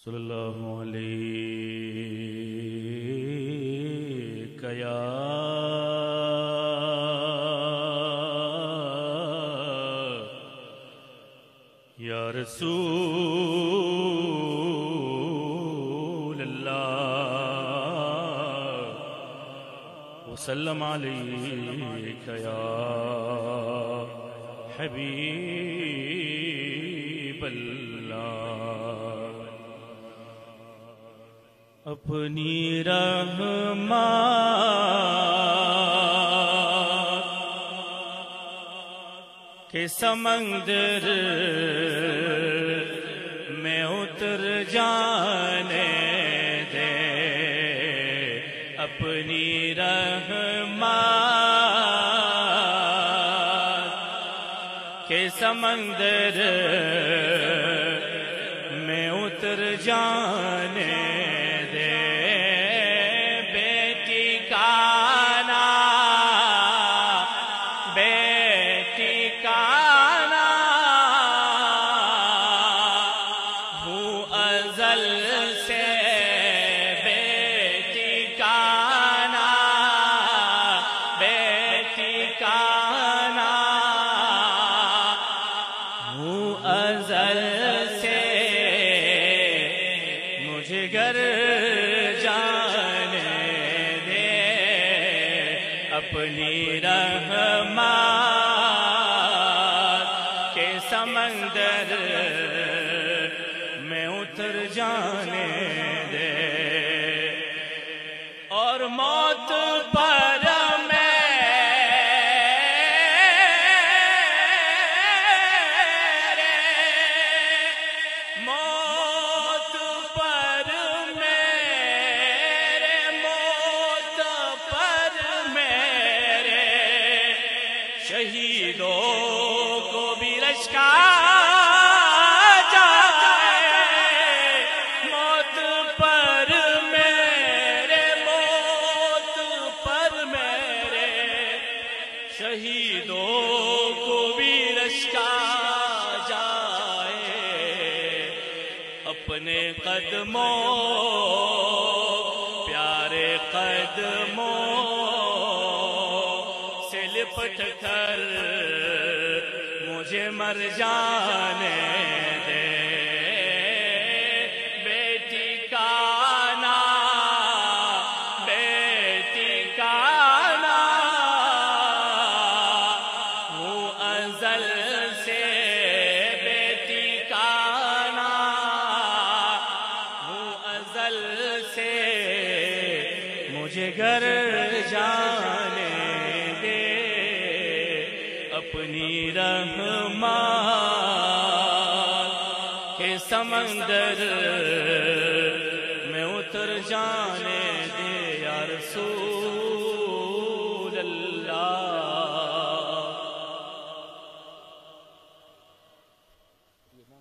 صلی اللہ علیہ یا رسول اللہ وسلم علیک یا حبیب اللہ اپنی رحمت کے سمندر میں اتر جانے دے اپنی رحمت کے سمندر میں اتر جانے اپنی رحمت کے سمندر میں اتر جانے دے اور موت پر شہیدوں کو بھی رشکا جائے موت پر میرے موت پر میرے شہیدوں کو بھی رشکا جائے اپنے قدموں پیارے قدموں لپٹ کر مجھے مر جانے دے بیٹی کا نام ہوں ازل سے بیٹی کا نام ہوں ازل سے مجھے گھر جانے اپنی رحمت کے سمندر میں اتر جانے دے یا رسول اللہ